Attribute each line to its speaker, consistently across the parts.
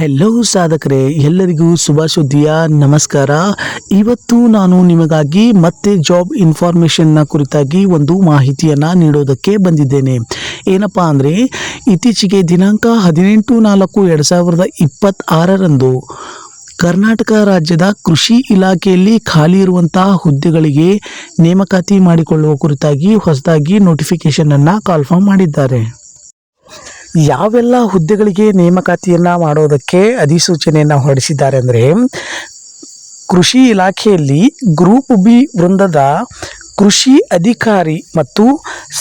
Speaker 1: Hello ಸಾಧಕರೇ, ಎಲ್ಲರಿಗೂ ಶುಭ ಸುದ್ದಿಯ ನಮಸ್ಕಾರ. ಇವತ್ತು ನಾನು ನಿಮಗಾಗಿ ಮತ್ತೆ ಜಾಬ್ ಇನ್ಫಾರ್ಮೇಷನ್ನ ಕುರಿತಾಗಿ ಒಂದು ಮಾಹಿತಿಯನ್ನು ನೀಡೋದಕ್ಕೆ ಬಂದಿದ್ದೇನೆ. ಏನಪ್ಪಾ ಅಂದರೆ, ಇತ್ತೀಚೆಗೆ ದಿನಾಂಕ 18/4/2026 ಕರ್ನಾಟಕ ರಾಜ್ಯದ ಕೃಷಿ ಇಲಾಖೆಯಲ್ಲಿ ಖಾಲಿ ಇರುವಂತಹ ಹುದ್ದೆಗಳಿಗೆ ನೇಮಕಾತಿ ಮಾಡಿಕೊಳ್ಳುವ ಕುರಿತಾಗಿ ಹೊಸದಾಗಿ ನೋಟಿಫಿಕೇಶನನ್ನು ಕಾಲ್ಫಾರ್ಮ್ ಮಾಡಿದ್ದಾರೆ. ಯಾವೆಲ್ಲ ಹುದ್ದೆಗಳಿಗೆ ನೇಮಕಾತಿಯನ್ನು ಮಾಡೋದಕ್ಕೆ ಅಧಿಸೂಚನೆಯನ್ನು ಹೊರಡಿಸಿದ್ದಾರೆ ಅಂದರೆ, ಕೃಷಿ ಇಲಾಖೆಯಲ್ಲಿ ಗ್ರೂಪ್ ಬಿ ವೃಂದದ ಕೃಷಿ ಅಧಿಕಾರಿ ಮತ್ತು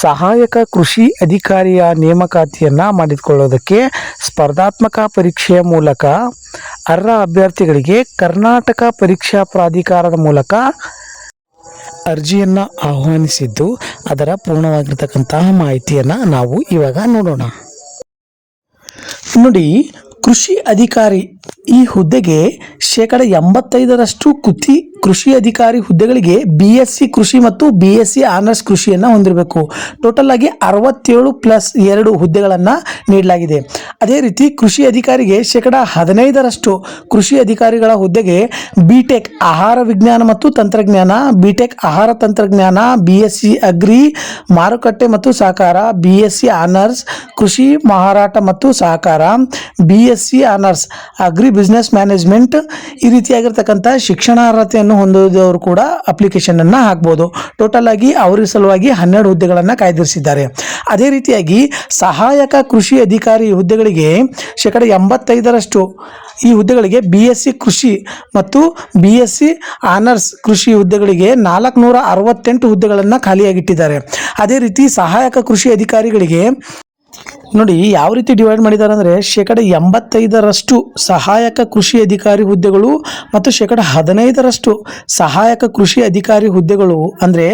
Speaker 1: ಸಹಾಯಕ ಕೃಷಿ ಅಧಿಕಾರಿಯ ನೇಮಕಾತಿಯನ್ನು ಮಾಡಿಕೊಳ್ಳೋದಕ್ಕೆ ಸ್ಪರ್ಧಾತ್ಮಕ ಪರೀಕ್ಷೆಯ ಮೂಲಕ ಅರ್ಹ ಅಭ್ಯರ್ಥಿಗಳಿಗೆ ಕರ್ನಾಟಕ ಪರೀಕ್ಷಾ ಪ್ರಾಧಿಕಾರದ ಮೂಲಕ ಅರ್ಜಿಯನ್ನು ಆಹ್ವಾನಿಸಿದ್ದು, ಅದರ ಪೂರ್ಣವಾಗಿರ್ತಕ್ಕಂತಹ ಮಾಹಿತಿಯನ್ನು ನಾವು ಇವಾಗ ನೋಡೋಣ. ನೋಡಿ, ಕೃಷಿ ಅಧಿಕಾರಿ ಈ ಹುದ್ದೆಗೆ 85% ಕೃಷಿ ಅಧಿಕಾರಿ ಹುದ್ದೆಗಳಿಗೆ BSc ಕೃಷಿ ಮತ್ತು BSc ಆನರ್ಸ್ ಕೃಷಿಯನ್ನು ಹೊಂದಿರಬೇಕು. ಟೋಟಲ್ ಆಗಿ 67+2 ಹುದ್ದೆಗಳನ್ನು ನೀಡಲಾಗಿದೆ. ಅದೇ ರೀತಿ ಕೃಷಿ ಅಧಿಕಾರಿಗೆ 15% ಕೃಷಿ ಅಧಿಕಾರಿಗಳ ಹುದ್ದೆಗೆ BTech ಆಹಾರ ವಿಜ್ಞಾನ ಮತ್ತು ತಂತ್ರಜ್ಞಾನ, BTech ಆಹಾರ ತಂತ್ರಜ್ಞಾನ, BSc ಅಗ್ರಿ ಮಾರುಕಟ್ಟೆ ಮತ್ತು ಸಹಕಾರ, BSc ಆನರ್ಸ್ ಕೃಷಿ ಮಾರಾಟ ಮತ್ತು ಸಹಕಾರ, BSc honours agri business management, ಈ ರೀತಿಯಾಗಿರ್ತಕ್ಕಂಥ ಶಿಕ್ಷಣಾರ್ಹತೆಯನ್ನು ಹೊಂದಿದವರು ಕೂಡ ಅಪ್ಲಿಕೇಶನ್ ಅನ್ನು ಹಾಕಬಹುದು. ಟೋಟಲ್ ಆಗಿ ಅವರ ಸಲುವಾಗಿ 12 ಹುದ್ದೆಗಳನ್ನು ಕಾಯ್ದಿರಿಸಿದ್ದಾರೆ. ಅದೇ ರೀತಿಯಾಗಿ ಸಹಾಯಕ ಕೃಷಿ ಅಧಿಕಾರಿ ಹುದ್ದೆಗಳಿಗೆ 85% ಈ ಹುದ್ದೆಗಳಿಗೆ BSc ಕೃಷಿ ಮತ್ತು BSc ಆನರ್ಸ್ ಕೃಷಿ ಹುದ್ದೆಗಳಿಗೆ 468 ಹುದ್ದೆಗಳನ್ನು ಖಾಲಿಯಾಗಿಟ್ಟಿದ್ದಾರೆ. ಅದೇ ರೀತಿ ಸಹಾಯಕ ಕೃಷಿ ಅಧಿಕಾರಿಗಳಿಗೆ ನೋಡಿ ಯಾವ ರೀತಿ ಡಿವೈಡ್ ಮಾಡಿದ್ದಾರೆ ಅಂದರೆ, 85% ಸಹಾಯಕ ಕೃಷಿ ಅಧಿಕಾರಿ ಹುದ್ದೆಗಳು ಮತ್ತು 15% ಸಹಾಯಕ ಕೃಷಿ ಅಧಿಕಾರಿ ಹುದ್ದೆಗಳು ಅಂದರೆ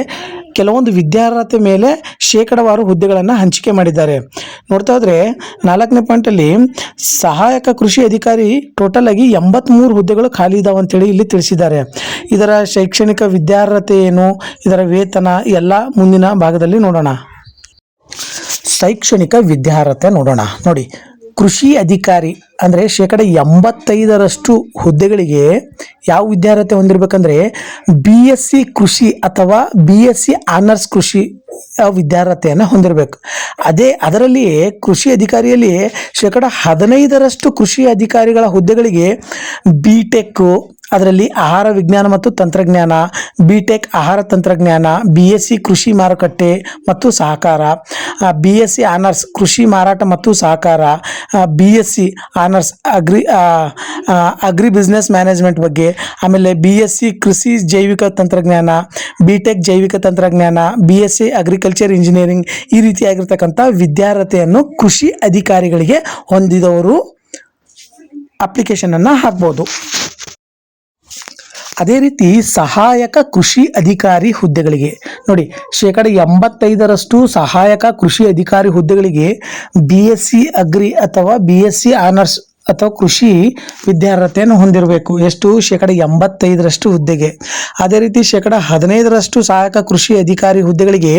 Speaker 1: ಕೆಲವೊಂದು ವಿದ್ಯಾರ್ಹತೆ ಮೇಲೆ ಶೇಕಡವಾರು ಹುದ್ದೆಗಳನ್ನು ಹಂಚಿಕೆ ಮಾಡಿದ್ದಾರೆ. ನೋಡ್ತಾ ಹೋದರೆ 4ನೇ ಪಾಯಿಂಟಲ್ಲಿ ಸಹಾಯಕ ಕೃಷಿ ಅಧಿಕಾರಿ ಟೋಟಲ್ ಆಗಿ 83 ಹುದ್ದೆಗಳು ಖಾಲಿ ಇದಾವೆ ಅಂತೇಳಿ ಇಲ್ಲಿ ತಿಳಿಸಿದ್ದಾರೆ. ಇದರ ಶೈಕ್ಷಣಿಕ ವಿದ್ಯಾರ್ಹತೆ ಏನು, ಇದರ ವೇತನ ಎಲ್ಲ ಮುಂದಿನ ಭಾಗದಲ್ಲಿ ನೋಡೋಣ. ಶೈಕ್ಷಣಿಕ ವಿದ್ಯಾರ್ಹತೆ ನೋಡೋಣ. ನೋಡಿ, ಕೃಷಿ ಅಧಿಕಾರಿ ಅಂದರೆ 85% ಹುದ್ದೆಗಳಿಗೆ ಯಾವ ವಿದ್ಯಾರ್ಹತೆ ಹೊಂದಿರಬೇಕಂದ್ರೆ BSc ಕೃಷಿ ಅಥವಾ BSc ಆನರ್ಸ್ ಕೃಷಿ ವಿದ್ಯಾರ್ಹತೆಯನ್ನು ಹೊಂದಿರಬೇಕು. ಅದರಲ್ಲಿಯೇ ಕೃಷಿ ಅಧಿಕಾರಿಯಲ್ಲಿ 15% ಕೃಷಿ ಅಧಿಕಾರಿಗಳ ಹುದ್ದೆಗಳಿಗೆ BTech ಅದರಲ್ಲಿ ಆಹಾರ ವಿಜ್ಞಾನ ಮತ್ತು ತಂತ್ರಜ್ಞಾನ, BTech ಆಹಾರ ತಂತ್ರಜ್ಞಾನ, BSc ಕೃಷಿ ಮಾರುಕಟ್ಟೆ ಮತ್ತು ಸಹಕಾರ, BSc ಆನರ್ಸ್ ಕೃಷಿ ಮಾರಾಟ ಮತ್ತು ಸಹಕಾರ, BSc honours agri business management ಬಗ್ಗೆ, ಆಮೇಲೆ BSc ಕೃಷಿ ಜೈವಿಕ ತಂತ್ರಜ್ಞಾನ, BTech ಜೈವಿಕ ತಂತ್ರಜ್ಞಾನ, BSc ಅಗ್ರಿಕಲ್ಚರ್ ಇಂಜಿನಿಯರಿಂಗ್, ಈ ರೀತಿಯಾಗಿರ್ತಕ್ಕಂಥ ವಿದ್ಯಾರ್ಹತೆಯನ್ನು ಕೃಷಿ ಅಧಿಕಾರಿಗಳಿಗೆ ಹೊಂದಿದವರು ಅಪ್ಲಿಕೇಶನನ್ನು ಹಾಕ್ಬೋದು. ಅದೇ ರೀತಿ ಸಹಾಯಕ ಕೃಷಿ ಅಧಿಕಾರಿ ಹುದ್ದೆಗಳಿಗೆ ನೋಡಿ, 85% ಸಹಾಯಕ ಕೃಷಿ ಅಧಿಕಾರಿ ಹುದ್ದೆಗಳಿಗೆ BSc ಅಗ್ರಿ ಅಥವಾ BSc ಆನರ್ಸ್ ಅಥವಾ ಕೃಷಿ ವಿದ್ಯಾರ್ಹತೆಯನ್ನು ಹೊಂದಿರಬೇಕು. ಎಷ್ಟು? 85% ಹುದ್ದೆಗೆ. ಅದೇ ರೀತಿ 15% ಸಹಾಯಕ ಕೃಷಿ ಅಧಿಕಾರಿ ಹುದ್ದೆಗಳಿಗೆ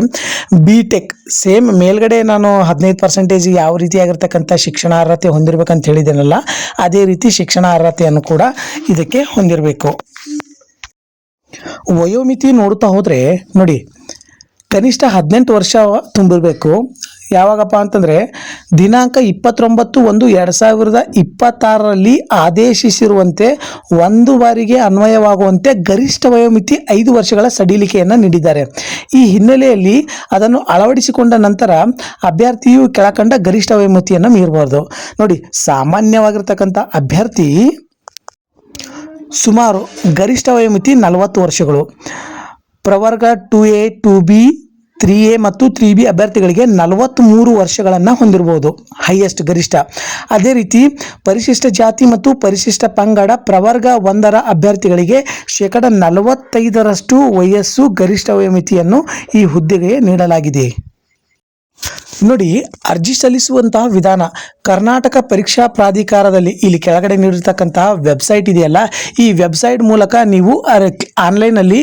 Speaker 1: BTech ಸೇಮ್ ಮೇಲ್ಗಡೆ ನಾನು 15% ಯಾವ ರೀತಿಯಾಗಿರ್ತಕ್ಕಂಥ ಶಿಕ್ಷಣಾರ್ಹತೆ ಹೊಂದಿರಬೇಕಂತ ಹೇಳಿದ್ದೇನಲ್ಲ, ಅದೇ ರೀತಿ ಶಿಕ್ಷಣಾರ್ಹತೆಯನ್ನು ಕೂಡ ಇದಕ್ಕೆ ಹೊಂದಿರಬೇಕು. ವಯೋಮಿತಿ ನೋಡ್ತಾ ಹೋದರೆ ನೋಡಿ, ಕನಿಷ್ಠ 18 ವರ್ಷ ತುಂಬಿರಬೇಕು. ಯಾವಾಗಪ್ಪ ಅಂತಂದರೆ ದಿನಾಂಕ 29/1/2026 ಆದೇಶಿಸಿರುವಂತೆ ಒಂದು ಬಾರಿಗೆ ಅನ್ವಯವಾಗುವಂತೆ ಗರಿಷ್ಠ ವಯೋಮಿತಿ 5 ವರ್ಷಗಳ ಸಡಿಲಿಕೆಯನ್ನು ನೀಡಿದ್ದಾರೆ. ಈ ಹಿನ್ನೆಲೆಯಲ್ಲಿ ಅದನ್ನು ಅಳವಡಿಸಿಕೊಂಡ ನಂತರ ಅಭ್ಯರ್ಥಿಯು ಕೆಳಕಂಡ ಗರಿಷ್ಠ ವಯೋಮಿತಿಯನ್ನು ಮೀರಬಾರ್ದು. ನೋಡಿ, ಸಾಮಾನ್ಯವಾಗಿರ್ತಕ್ಕಂಥ ಅಭ್ಯರ್ಥಿ ಸುಮಾರು ಗರಿಷ್ಠ ವಯೋಮಿತಿ 40 ವರ್ಷಗಳು. ಪ್ರವರ್ಗ 2A 2B 3A ಮತ್ತು 3B ಅಭ್ಯರ್ಥಿಗಳಿಗೆ 43 ವರ್ಷಗಳನ್ನು ಹೊಂದಿರಬಹುದು, ಹೈಯೆಸ್ಟ್ ಗರಿಷ್ಠ. ಅದೇ ರೀತಿ ಪರಿಶಿಷ್ಟ ಜಾತಿ ಮತ್ತು ಪರಿಶಿಷ್ಟ ಪಂಗಡ ಪ್ರವರ್ಗ 1ರ ಅಭ್ಯರ್ಥಿಗಳಿಗೆ 45% ವಯಸ್ಸು ಗರಿಷ್ಠ ವಯೋಮಿತಿಯನ್ನು ಈ ಹುದ್ದೆಗೆ ನೀಡಲಾಗಿದೆ. ನೋಡಿ, ಅರ್ಜಿ ಸಲ್ಲಿಸುವಂತಹ ವಿಧಾನ ಕರ್ನಾಟಕ ಪರೀಕ್ಷಾ ಪ್ರಾಧಿಕಾರದಲ್ಲಿ ಇಲ್ಲಿ ಕೆಳಗಡೆ ನೀಡಿರ್ತಕ್ಕಂತಹ ವೆಬ್ಸೈಟ್ ಇದೆಯಲ್ಲ, ಈ ವೆಬ್ಸೈಟ್ ಮೂಲಕ ನೀವು ಆನ್ಲೈನಲ್ಲಿ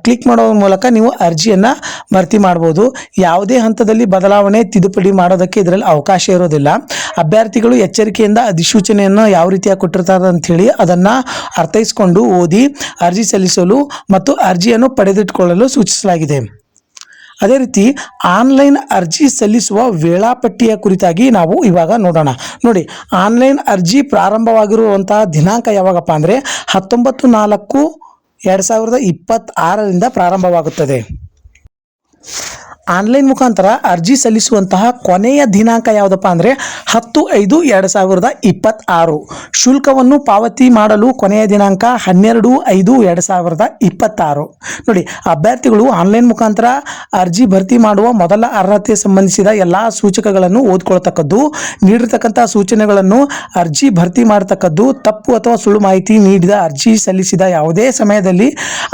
Speaker 1: ಕ್ಲಿಕ್ ಮಾಡೋ ಮೂಲಕ ನೀವು ಅರ್ಜಿಯನ್ನು ಭರ್ತಿ ಮಾಡ್ಬೋದು. ಯಾವುದೇ ಹಂತದಲ್ಲಿ ಬದಲಾವಣೆ ತಿದ್ದುಪಡಿ ಮಾಡೋದಕ್ಕೆ ಇದರಲ್ಲಿ ಅವಕಾಶ ಇರೋದಿಲ್ಲ. ಅಭ್ಯರ್ಥಿಗಳು ಎಚ್ಚರಿಕೆಯಿಂದ ಅಧಿಸೂಚನೆಯನ್ನು ಯಾವ ರೀತಿಯಾಗಿ ಕೊಟ್ಟಿರ್ತಾರೆ ಅಂಥೇಳಿ ಅದನ್ನು ಅರ್ಥೈಸಿಕೊಂಡು ಓದಿ ಅರ್ಜಿ ಸಲ್ಲಿಸಲು ಮತ್ತು ಅರ್ಜಿಯನ್ನು ಪಡೆದಿಟ್ಟುಕೊಳ್ಳಲು ಸೂಚಿಸಲಾಗಿದೆ. ಅದೇ ರೀತಿ ಆನ್ಲೈನ್ ಅರ್ಜಿ ಸಲ್ಲಿಸುವ ವೇಳಾಪಟ್ಟಿಯ ಕುರಿತಾಗಿ ನಾವು ಇವಾಗ ನೋಡೋಣ. ನೋಡಿ, ಆನ್ಲೈನ್ ಅರ್ಜಿ ಪ್ರಾರಂಭವಾಗಿರುವಂತಹ ದಿನಾಂಕ ಯಾವಾಗಪ್ಪ ಅಂದರೆ 19/4/2026 ಪ್ರಾರಂಭವಾಗುತ್ತದೆ. ಆನ್ಲೈನ್ ಮುಖಾಂತರ ಅರ್ಜಿ ಸಲ್ಲಿಸುವಂತಹ ಕೊನೆಯ ದಿನಾಂಕ ಯಾವುದಪ್ಪ ಅಂದರೆ 10/5/2026. ಶುಲ್ಕವನ್ನು ಪಾವತಿ ಮಾಡಲು ಕೊನೆಯ ದಿನಾಂಕ 12/5/2026. ನೋಡಿ, ಅಭ್ಯರ್ಥಿಗಳು ಆನ್ಲೈನ್ ಮುಖಾಂತರ ಅರ್ಜಿ ಭರ್ತಿ ಮಾಡುವ ಮೊದಲ ಅರ್ಹತೆ ಸಂಬಂಧಿಸಿದ ಎಲ್ಲ ಸೂಚಕಗಳನ್ನು ಓದ್ಕೊಳ್ತಕ್ಕದ್ದು, ನೀಡಿರ್ತಕ್ಕಂಥ ಸೂಚನೆಗಳನ್ನು ಅರ್ಜಿ ಭರ್ತಿ ಮಾಡತಕ್ಕದ್ದು, ತಪ್ಪು ಅಥವಾ ಸುಳ್ಳು ಮಾಹಿತಿ ನೀಡಿದ ಅರ್ಜಿ ಸಲ್ಲಿಸಿದ ಯಾವುದೇ ಸಮಯದಲ್ಲಿ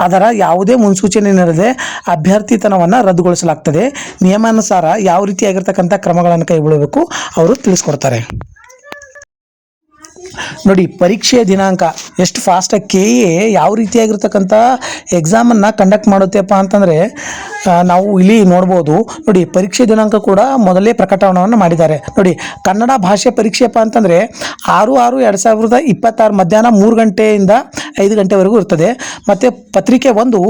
Speaker 1: ಅದರ ಯಾವುದೇ ಮುನ್ಸೂಚನೆ ನೀಡದೆ ಅಭ್ಯರ್ಥಿತನವನ್ನು ರದ್ದುಗೊಳಿಸಲಾಗ್ತದೆ. ನಿಯಮಾನುಸಾರ ಯಾವ ರೀತಿಯಾಗಿರ್ತಕ್ಕಂಥ ಕ್ರಮಗಳನ್ನು ಕೈಗೊಳ್ಳಬೇಕು ಅವರು ತಿಳಿಸ್ಕೊಡ್ತಾರೆ. ನೋಡಿ, ಪರೀಕ್ಷೆಯ ದಿನಾಂಕ ಎಷ್ಟು ಫಾಸ್ಟಾಗಿ KA ಯಾವ ರೀತಿಯಾಗಿರ್ತಕ್ಕಂಥ ಎಕ್ಸಾಮನ್ನು ಕಂಡಕ್ಟ್ ಮಾಡುತ್ತೆಪ್ಪ ಅಂತಂದರೆ ನಾವು ಇಲ್ಲಿ ನೋಡ್ಬೋದು. ನೋಡಿ, ಪರೀಕ್ಷೆ ದಿನಾಂಕ ಕೂಡ ಮೊದಲೇ ಪ್ರಕಟಣೆಯನ್ನು ಮಾಡಿದ್ದಾರೆ. ನೋಡಿ, ಕನ್ನಡ ಭಾಷೆ ಪರೀಕ್ಷೆಯಪ್ಪ ಅಂತಂದರೆ 6/6/2026 ಮಧ್ಯಾಹ್ನ 3 ಗಂಟೆಯಿಂದ 5 ಗಂಟೆವರೆಗೂ ಇರ್ತದೆ. ಮತ್ತು ಪತ್ರಿಕೆ 1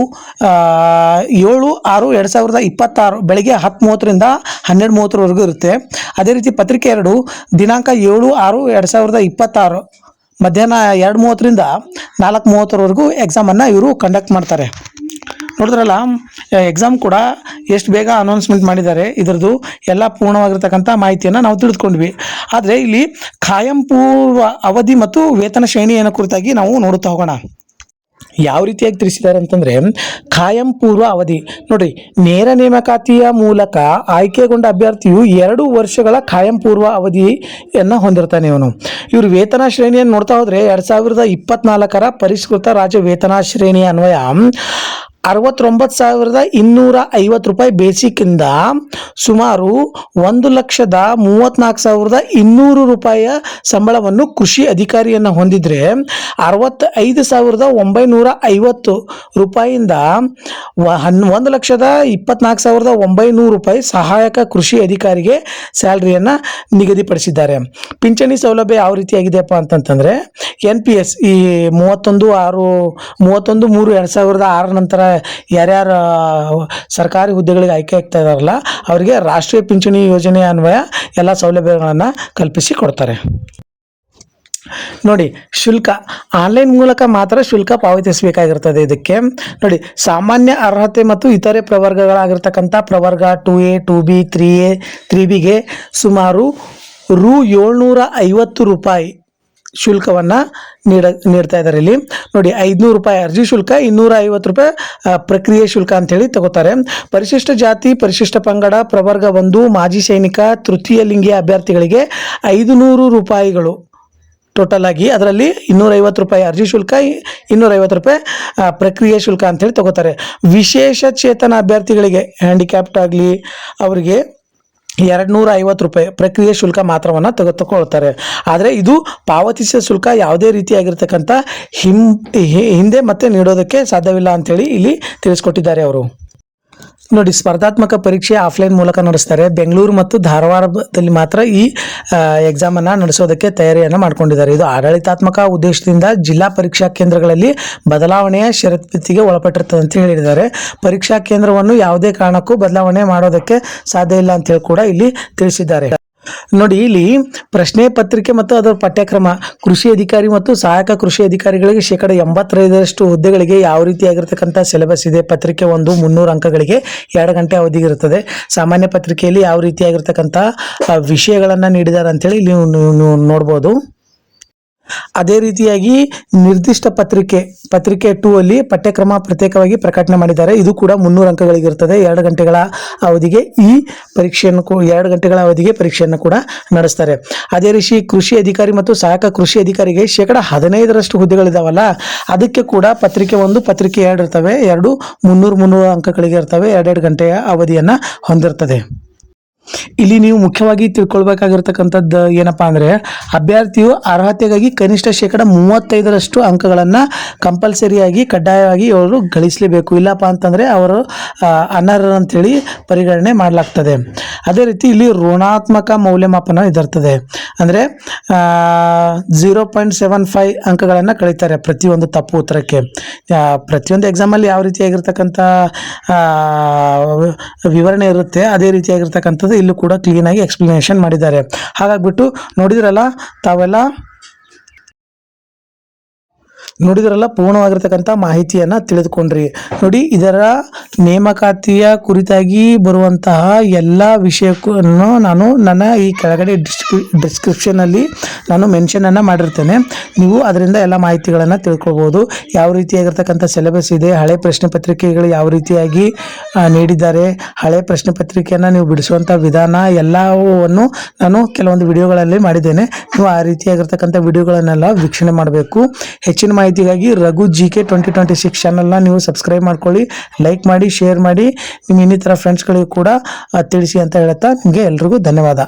Speaker 1: 7/6/2026 ಬೆಳಗ್ಗೆ 10:30ರಿಂದ 12:30ವರೆಗೂ ಇರುತ್ತೆ. ಅದೇ ರೀತಿ ಪತ್ರಿಕೆ 2 ದಿನಾಂಕ 7/6/2026 ಮಧ್ಯಾಹ್ನ 2:30ರಿಂದ 4:30ವರೆಗೂ ಎಕ್ಸಾಮನ್ನು ಇವರು ಕಂಡಕ್ಟ್ ಮಾಡ್ತಾರೆ. ನೋಡಿದ್ರಲ್ಲ, ಎಕ್ಸಾಮ್ ಕೂಡ ಎಷ್ಟು ಬೇಗ ಅನೌನ್ಸ್ಮೆಂಟ್ ಮಾಡಿದ್ದಾರೆ. ಇದರದ್ದು ಎಲ್ಲ ಪೂರ್ಣವಾಗಿರ್ತಕ್ಕಂಥ ಮಾಹಿತಿಯನ್ನು ನಾವು ತಿಳಿದುಕೊಂಡ್ವಿ. ಆದರೆ ಇಲ್ಲಿ ಖಾಯಂ ಪೂರ್ವ ಅವಧಿ ಮತ್ತು ವೇತನ ಶ್ರೇಣಿಯನ್ನು ಕುರಿತಾಗಿ ನಾವು ನೋಡುತ್ತಾ ಹೋಗೋಣ. ಯಾವ ರೀತಿಯಾಗಿ ತಿಳಿಸಿದ್ದಾರೆ ಅಂತಂದರೆ, ಖಾಯಂ ಪೂರ್ವ ಅವಧಿ ನೋಡಿ, ನೇರ ನೇಮಕಾತಿಯ ಮೂಲಕ ಆಯ್ಕೆಗೊಂಡ ಅಭ್ಯರ್ಥಿಯು 2 ವರ್ಷಗಳ ಖಾಯಂ ಪೂರ್ವ ಅವಧಿಯನ್ನು ಹೊಂದಿರ್ತಾನೆ. ಇವರು ವೇತನ ಶ್ರೇಣಿಯನ್ನು ನೋಡ್ತಾ ಹೋದರೆ 2024 ಪರಿಷ್ಕೃತ ರಾಜ್ಯ ವೇತನ ಶ್ರೇಣಿಯ ಅನ್ವಯ 69,250 ರೂಪಾಯಿ ಬೇಸಿಕ್ಕಿಂದ ಸುಮಾರು 1,34,200 ರೂಪಾಯಿಯ ಸಂಬಳವನ್ನು ಕೃಷಿ ಅಧಿಕಾರಿಯನ್ನು ಹೊಂದಿದ್ರೆ 65,950 ರೂಪಾಯಿಯಿಂದ 1,24,900 ರೂಪಾಯಿ ಸಹಾಯಕ ಕೃಷಿ ಅಧಿಕಾರಿಗೆ ಸ್ಯಾಲ್ರಿಯನ್ನು ನಿಗದಿಪಡಿಸಿದ್ದಾರೆ. ಪಿಂಚಣಿ ಸೌಲಭ್ಯ ಯಾವ ರೀತಿಯಾಗಿದೆಯಪ್ಪ ಅಂತಂತಂದರೆ NPS ಈ 31/3/2006 ನಂತರ ಯಾರ್ಯಾರು ಸರ್ಕಾರಿ ಹುದ್ದೆಗಳಿಗೆ ಆಯ್ಕೆ ಆಗ್ತಾ ಇದ್ದಾರಲ್ಲ ಅವರಿಗೆ ರಾಷ್ಟ್ರೀಯ ಪಿಂಚಣಿ ಯೋಜನೆ ಅನ್ವಯ ಎಲ್ಲ ಸೌಲಭ್ಯಗಳನ್ನು ಕಲ್ಪಿಸಿ ಕೊಡ್ತಾರೆ. ನೋಡಿ, ಶುಲ್ಕ ಆನ್ಲೈನ್ ಮೂಲಕ ಮಾತ್ರ ಶುಲ್ಕ ಪಾವತಿಸಬೇಕಾಗಿರ್ತದೆ. ಇದಕ್ಕೆ ನೋಡಿ, ಸಾಮಾನ್ಯ ಅರ್ಹತೆ ಮತ್ತು ಇತರೆ ಪ್ರವರ್ಗಗಳಾಗಿರ್ತಕ್ಕಂಥ ಪ್ರವರ್ಗ 2A 2B 3A 3Bಗೆ ಸುಮಾರು ₹750 ರೂಪಾಯಿ ಶುಲ್ಕವನ್ನು ನೀಡ್ತಾ ಇದ್ದಾರೆ. ಇಲ್ಲಿ ನೋಡಿ, 500 ರೂಪಾಯಿ ಅರ್ಜಿ ಶುಲ್ಕ, 250 ರೂಪಾಯಿ ಪ್ರಕ್ರಿಯೆ ಶುಲ್ಕ ಅಂತೇಳಿ ತಗೋತಾರೆ. ಪರಿಶಿಷ್ಟ ಜಾತಿ, ಪರಿಶಿಷ್ಟ ಪಂಗಡ, ಪ್ರವರ್ಗ 1, ಮಾಜಿ ಸೈನಿಕ, ತೃತೀಯ ಲಿಂಗಿಯ ಅಭ್ಯರ್ಥಿಗಳಿಗೆ 500 ರೂಪಾಯಿಗಳು ಟೋಟಲ್ ಆಗಿ. ಅದರಲ್ಲಿ 250 ರೂಪಾಯಿ ಅರ್ಜಿ ಶುಲ್ಕ, 250 ರೂಪಾಯಿ ಪ್ರಕ್ರಿಯೆ ಶುಲ್ಕ ಅಂತೇಳಿ ತಗೋತಾರೆ. ವಿಶೇಷ ಚೇತನ ಅಭ್ಯರ್ಥಿಗಳಿಗೆ ಹ್ಯಾಂಡಿಕ್ಯಾಪ್ಟ್ ಆಗಲಿ ಅವರಿಗೆ 250 ರೂಪಾಯಿ ಪ್ರಕ್ರಿಯೆ ಶುಲ್ಕ ಮಾತ್ರವನ್ನು ತೆಗೆದುಕೊಳ್ತಾರೆ. ಆದರೆ ಇದು ಪಾವತಿಸಿದ ಶುಲ್ಕ ಯಾವುದೇ ರೀತಿಯಾಗಿರ್ತಕ್ಕಂಥ ಹಿಂದೆ ಮತ್ತೆ ನೀಡೋದಕ್ಕೆ ಸಾಧ್ಯವಿಲ್ಲ ಅಂಥೇಳಿ ಇಲ್ಲಿ ತಿಳಿಸ್ಕೊಟ್ಟಿದ್ದಾರೆ ಅವರು. ನೋಡಿ, ಸ್ಪರ್ಧಾತ್ಮಕ ಪರೀಕ್ಷೆ ಆಫ್ಲೈನ್ ಮೂಲಕ ನಡೆಸ್ತಾರೆ. ಬೆಂಗಳೂರು ಮತ್ತು ಧಾರವಾಡದಲ್ಲಿ ಮಾತ್ರ ಈ ಎಕ್ಸಾಮನ್ನು ನಡೆಸೋದಕ್ಕೆ ತಯಾರಿಯನ್ನು ಮಾಡ್ಕೊಂಡಿದ್ದಾರೆ. ಇದು ಆಡಳಿತಾತ್ಮಕ ಉದ್ದೇಶದಿಂದ ಜಿಲ್ಲಾ ಪರೀಕ್ಷಾ ಕೇಂದ್ರಗಳಲ್ಲಿ ಬದಲಾವಣೆಯ ಷರತ್ತಿಗೆ ಒಳಪಟ್ಟಿರ್ತದೆ ಅಂತ ಹೇಳಿದ್ದಾರೆ. ಪರೀಕ್ಷಾ ಕೇಂದ್ರವನ್ನು ಯಾವುದೇ ಕಾರಣಕ್ಕೂ ಬದಲಾವಣೆ ಮಾಡೋದಕ್ಕೆ ಸಾಧ್ಯ ಇಲ್ಲ ಅಂತೇಳಿ ಕೂಡ ಇಲ್ಲಿ ತಿಳಿಸಿದ್ದಾರೆ. ನೋಡಿ, ಇಲ್ಲಿ ಪ್ರಶ್ನೆ ಪತ್ರಿಕೆ ಮತ್ತು ಅದರ ಪಠ್ಯಕ್ರಮ ಕೃಷಿ ಅಧಿಕಾರಿ ಮತ್ತು ಸಹಾಯಕ ಕೃಷಿ ಅಧಿಕಾರಿಗಳಿಗೆ 85% ಹುದ್ದೆಗಳಿಗೆ ಯಾವ ರೀತಿಯಾಗಿರ್ತಕ್ಕಂಥ ಸಿಲೆಬಸ್ ಇದೆ. ಪತ್ರಿಕೆ 1 300 ಅಂಕಗಳಿಗೆ 2 ಗಂಟೆ ಅವಧಿಗೆ ಇರುತ್ತದೆ. ಸಾಮಾನ್ಯ ಪತ್ರಿಕೆಯಲ್ಲಿ ಯಾವ ರೀತಿಯಾಗಿರ್ತಕ್ಕಂಥ ವಿಷಯಗಳನ್ನು ನೀಡಿದ್ದಾರೆ ಅಂತೇಳಿ ಇಲ್ಲಿ ನೋಡ್ಬೋದು. ಅದೇ ರೀತಿಯಾಗಿ ನಿರ್ದಿಷ್ಟ ಪತ್ರಿಕೆ 2 ಅಲ್ಲಿ ಪಠ್ಯಕ್ರಮ ಪ್ರತ್ಯೇಕವಾಗಿ ಪ್ರಕಟಣೆ ಮಾಡಿದ್ದಾರೆ. ಇದು ಕೂಡ 300 ಅಂಕಗಳಿಗಿರುತ್ತದೆ. 2 ಗಂಟೆಗಳ ಅವಧಿಗೆ ಈ ಪರೀಕ್ಷೆಯನ್ನು 2 ಗಂಟೆಗಳ ಅವಧಿಗೆ ಪರೀಕ್ಷೆಯನ್ನು ಕೂಡ ನಡೆಸ್ತಾರೆ. ಅದೇ ರೀತಿ ಕೃಷಿ ಅಧಿಕಾರಿ ಮತ್ತು ಸಹಾಯಕ ಕೃಷಿ ಅಧಿಕಾರಿಗೆ 15% ಹುದ್ದೆಗಳಿದಾವಲ್ಲ, ಅದಕ್ಕೆ ಕೂಡ ಪತ್ರಿಕೆ 1 ಪತ್ರಿಕೆ 2 ಇರ್ತವೆ. 2 300 ಅಂಕಗಳಿಗೆ ಇರ್ತವೆ. 2 ಗಂಟೆಯ ಅವಧಿಯನ್ನು ಹೊಂದಿರ್ತದೆ. ಇಲ್ಲಿ ನೀವು ಮುಖ್ಯವಾಗಿ ತಿಳ್ಕೊಳ್ಬೇಕಾಗಿರ್ತಕ್ಕಂಥದ್ದು ಏನಪ್ಪಾ ಅಂದರೆ, ಅಭ್ಯರ್ಥಿಯು ಅರ್ಹತೆಗಾಗಿ ಕನಿಷ್ಠ 35% ಅಂಕಗಳನ್ನು ಕಂಪಲ್ಸರಿಯಾಗಿ ಕಡ್ಡಾಯವಾಗಿ ಅವರು ಗಳಿಸಲೇಬೇಕು. ಇಲ್ಲಪ್ಪ ಅಂತಂದರೆ ಅವರು ಅನರ್ಹ ಅಂತೇಳಿ ಪರಿಗಣನೆ ಮಾಡಲಾಗ್ತದೆ. ಅದೇ ರೀತಿ ಇಲ್ಲಿ ಋಣಾತ್ಮಕ ಮೌಲ್ಯಮಾಪನ ಇದಿರ್ತದೆ. ಅಂದರೆ 0.75 ಅಂಕಗಳನ್ನು ಕಳೀತಾರೆ ಪ್ರತಿಯೊಂದು ತಪ್ಪು ಉತ್ತರಕ್ಕೆ. ಪ್ರತಿಯೊಂದು ಎಕ್ಸಾಮಲ್ಲಿ ಯಾವ ರೀತಿಯಾಗಿರ್ತಕ್ಕಂಥ ವಿವರಣೆ ಇರುತ್ತೆ, ಅದೇ ರೀತಿಯಾಗಿರ್ತಕ್ಕಂಥದ್ದು ಇಲ್ಲೂ ಕೂಡ ಕ್ಲೀನಾಗಿ ಎಕ್ಸ್ಪ್ಲನೇಷನ್ ಮಾಡಿದ್ದಾರೆ. ಹಾಗಾಗ್ಬಿಟ್ಟು ನೋಡಿದ್ರಲ್ಲ ಪೂರ್ಣವಾಗಿರ್ತಕ್ಕಂಥ ಮಾಹಿತಿಯನ್ನು ತಿಳಿದುಕೊಂಡ್ರಿ. ನೋಡಿ, ಇದರ ನೇಮಕಾತಿಯ ಕುರಿತಾಗಿ ಬರುವಂತಹ ಎಲ್ಲ ವಿಷಯಕ್ಕೂ ನಾನು ನನ್ನ ಈ ಕೆಳಗಡೆ ಡಿಸ್ಕ್ರಿಪ್ಷನಲ್ಲಿ ನಾನು ಮೆನ್ಷನನ್ನು ಮಾಡಿರ್ತೇನೆ. ನೀವು ಅದರಿಂದ ಎಲ್ಲ ಮಾಹಿತಿಗಳನ್ನು ತಿಳ್ಕೊಬೋದು. ಯಾವ ರೀತಿಯಾಗಿರ್ತಕ್ಕಂಥ ಸಿಲೆಬಸ್ ಇದೆ, ಹಳೆ ಪ್ರಶ್ನೆ ಪತ್ರಿಕೆಗಳು ಯಾವ ರೀತಿಯಾಗಿ ನೀಡಿದ್ದಾರೆ, ಹಳೆ ಪ್ರಶ್ನೆ ಪತ್ರಿಕೆಯನ್ನು ನೀವು ಬಿಡಿಸುವಂಥ ವಿಧಾನ ಎಲ್ಲವನ್ನು ನಾನು ಕೆಲವೊಂದು ವಿಡಿಯೋಗಳಲ್ಲಿ ಮಾಡಿದ್ದೇನೆ. ನೀವು ಆ ರೀತಿಯಾಗಿರ್ತಕ್ಕಂಥ ವಿಡಿಯೋಗಳನ್ನೆಲ್ಲ ವೀಕ್ಷಣೆ ಮಾಡಬೇಕು. ಹೆಚ್ಚಿನ ಮಾಹಿತಿಗಾಗಿ ರಘು GK 2026 ಚಾನಲ್ನ ನೀವು ಸಬ್ಸ್ಕ್ರೈಬ್ ಮಾಡ್ಕೊಳ್ಳಿ, ಲೈಕ್ ಮಾಡಿ, ಶೇರ್ ಮಾಡಿ, ನಿಮ್ಮ ಇನ್ನಿತರ ಫ್ರೆಂಡ್ಸ್ಗಳಿಗೂ ಕೂಡ ತಿಳಿಸಿ ಅಂತ ಹೇಳ್ತಾ ನಿಮಗೆ ಎಲ್ರಿಗೂ ಧನ್ಯವಾದ.